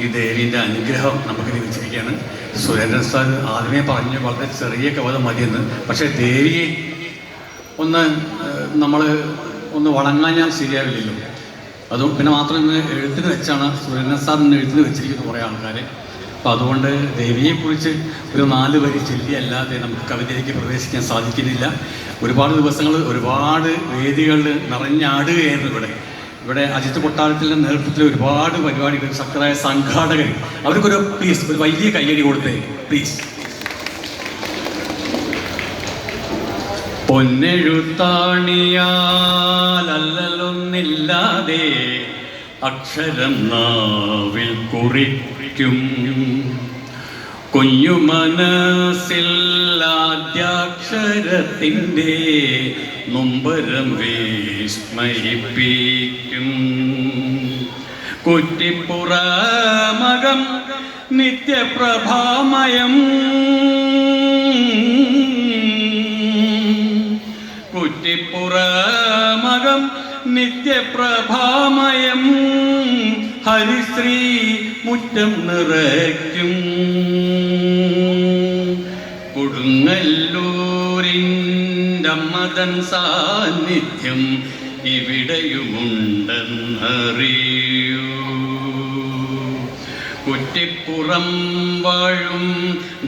ഈ ദേവീൻ്റെ അനുഗ്രഹം നമുക്ക് ലഭിച്ചിരിക്കുകയാണ്. സുരേന്ദ്രൻ സാർ ആദ്യമേ പറഞ്ഞു വളരെ ചെറിയ കവിത മതിയെന്ന്. പക്ഷേ ദേവിയെ നമ്മൾ വണങ്ങാൻ ഞാൻ ശരിയാവില്ലല്ലോ. അതും പിന്നെ മാത്രം ഇന്ന് എഴുത്തിന് വെച്ചാണ് സുരേന്ദ്രൻ സാർ ഇന്ന് എഴുത്തിന് വെച്ചിരിക്കുന്നത് കുറേ ആൾക്കാരെ. അപ്പോൾ അതുകൊണ്ട് ദേവിയെക്കുറിച്ച് ഒരു 4 വരി ചൊല്ലിയല്ലാതെ നമുക്ക് കവിതയിലേക്ക് പ്രവേശിക്കാൻ സാധിക്കുന്നില്ല. ഒരുപാട് ദിവസങ്ങൾ ഒരുപാട് വേദികളിൽ നിറഞ്ഞാടുകയായിരുന്നു. ഇവിടെ അജിത്ത് കൊട്ടാരത്തിൻ്റെ നേതൃത്വത്തിൽ ഒരുപാട് പരിപാടികൾ, ശക്തരായ സംഘാടകർ, അവർക്കൊരു പ്ലീസ് ഒരു വലിയ കയ്യടി കൊടുത്തേ പ്ലീസ്. പൊന്നെഴുത്താണിയാലല്ലൊന്നില്ലാതെ അക്ഷരം നാവിൽ കുറിക്കും കുഞ്ഞു മനസ്സിൽ ആദ്യാക്ഷരത്തിൻ്റെ നൊമ്പരം വിസ്മയിപ്പിക്കും. കുറ്റിപ്പുറമകം നിത്യപ്രഭാമയം, കുറ്റിപ്പുറമകം നിത്യപ്രഭാമയം, ഹരിശ്രീ മുറ്റം നിറയ്ക്കും. കൊടുങ്ങല്ലൂരിൻ്റമ്മതൻ സാന്നിധ്യം ഇവിടെയുമുണ്ടെന്നറിയൂ. കുറ്റിപ്പുറം വാഴും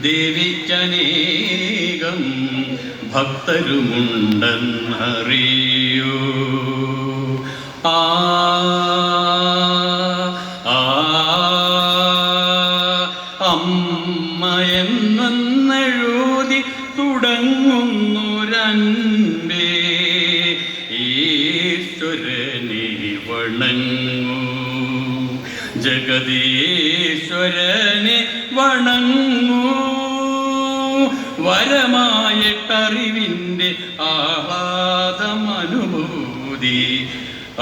ദേവിക്കനേകം ഭക്തരുമുണ്ടെന്നറിയൂ. ആ അമ്മയെന്നെഴുതി തുടങ്ങുന്നൊരൻപേ ഈശ്വരനെ വണങ്ങൂ, ജഗദീശ്വരനെ വണങ്ങൂ. വരമായിട്ടറിവിൻ്റെ ആഹ്ലാദമനുഭൂതി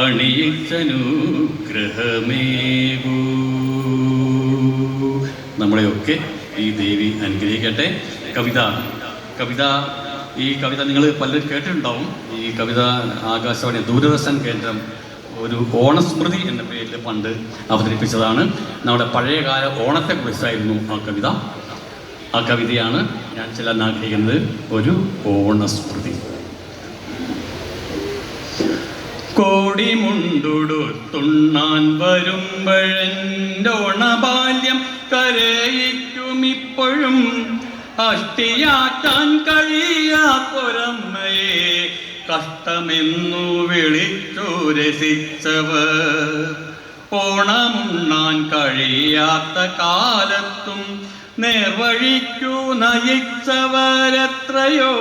അണിയിച്ചനുഗ്രഹമേകൂ. നമ്മളെയൊക്കെ ഈ ദേവി അനുഗ്രഹിക്കട്ടെ. ഈ കവിത നിങ്ങൾ പലരും കേട്ടിട്ടുണ്ടാവും. ഈ കവിത ആകാശവാണി ദൂരദർശൻ കേന്ദ്രം ഒരു ഓണസ്മൃതി എന്ന പേരിൽ പണ്ട് അവതരിപ്പിച്ചതാണ്. നമ്മുടെ പഴയകാല ഓണത്തെക്കുറിച്ചായിരുന്നു ആ കവിതയാണ് ഞാൻ ചൊല്ലാൻ ആഗ്രഹിക്കുന്നത്. ഒരു ഓണസ്മൃതി. കോടിമുണ്ടുടുത്തുണ്ണാൻ വരുമ്പഴെൻ്റോണബാല്യം കരയിക്കുമിപ്പോഴും അഷ്ടിയാക്കാൻ കഴിയാത്തൊരമ്മയെ കഷ്ടമെന്നു വിളിച്ചു രസിച്ചവർ. ഓണമുണ്ണാൻ കഴിയാത്ത കാലത്തും നേർവഴിക്കു നയിച്ചവരെത്രയോ.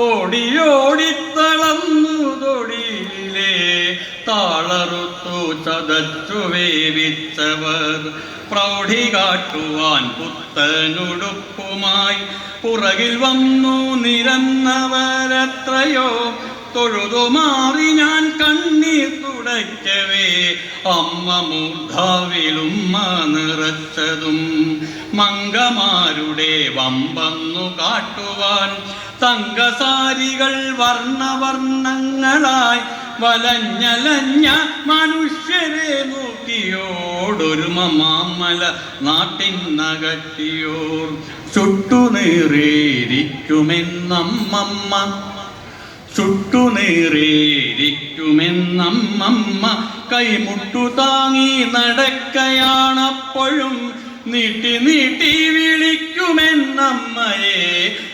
ഓടിയോടിത്തളന്നു തൊടിയിലെ താളറുത്തു ചതച്ചു വേവിച്ചവർ. പ്രൗഢി കാട്ടുവാൻ പുത്തനുടുപ്പുമായി പുറകിൽ വന്നു നിരന്നവരെത്രയോ. തൊഴുതുമാറി ഞാൻ കണ്ണീർ തുടയ്ക്കവേ അമ്മ മൂർധാവിലുമ്മ നിറച്ചതും. മംഗമാരുടെ വമ്പന്നു കാട്ടുവാൻ തങ്കസാരികൾ വർണ്ണവർണ്ണങ്ങളായി വലഞ്ഞലഞ്ഞ മനുഷ്യരെ നോക്കിയോടൊരു മാമല നാട്ടിനകറ്റിയോർ. ചുട്ടുനീറിയിരിക്കുമെന്നമ്മമ്മ, ചുട്ടുനീറിയിരിക്കുമെന്നമ്മമ്മ കൈമുട്ടു താങ്ങി നടക്കയാണപ്പോഴും. നീട്ടി നീട്ടി വിളിക്കുമെന്നമ്മയെ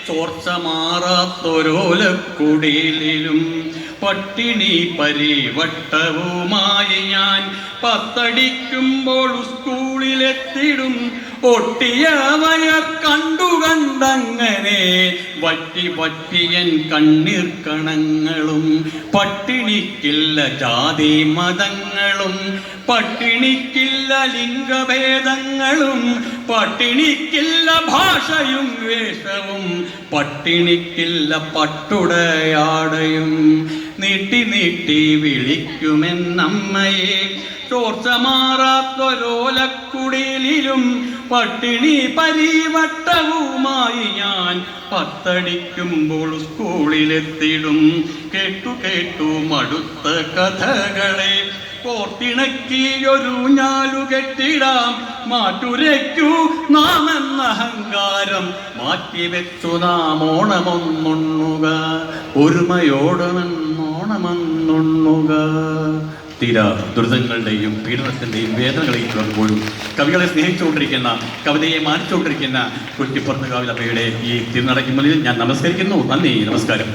ചോർച്ച മാറാത്തൊരോലക്കുടിലും. പട്ടിണി പരിവട്ടവുമായി ഞാൻ പത്തടിക്കുമ്പോൾ സ്കൂളിലെത്തിടും. ഒട്ടിയ വയർ കണ്ടുകണ്ടങ്ങനെ വറ്റി വറ്റിയൻ കണ്ണീർ കണങ്ങളും. പട്ടിണിക്കില്ല ജാതി മതങ്ങളും, പട്ടിണിക്കില്ല ലിംഗഭേദങ്ങളും, പട്ടിണിക്കില്ല ഭാഷയും വേഷവും, പട്ടിണിക്കില്ല പട്ടുടയാടയും. നീട്ടി നീട്ടി വിളിക്കുമെന്നമ്മയെ ചോർച്ച മാറാത്തൊരോലക്കുടിലും. പട്ടിണി പരിവട്ടവുമായി ഞാൻ പത്തടിക്കുമ്പോൾ സ്കൂളിലെത്തിടും. കേട്ടു കേട്ടു മടുത്ത കഥകളെ കോർത്തിണക്കിയൊരു ഞാലു കെട്ടിടാം മാറ്റുരയ്ക്കൂ നാം എന്ന അഹങ്കാരം മാറ്റിവെച്ചു നാം ഓണമൊന്നുണ്ണുക ഒരുമയോടമെന്നോണമെന്നുണ്ണുക. തീരാ ദുരിതങ്ങളുടെയും പീഡനത്തിൻ്റെയും വേദനകളെയും തുടർന്നുപോലും കവികളെ സ്നേഹിച്ചുകൊണ്ടിരിക്കുന്ന, കവിതയെ മാനിച്ചുകൊണ്ടിരിക്കുന്ന കുറ്റിപ്പുറത്ത് കാവിലമ്മയുടെ ഈ തിരുനടയ്ക്ക് മുന്നിൽ ഞാൻ നമസ്കരിക്കുന്നു. നന്ദി, നമസ്കാരം.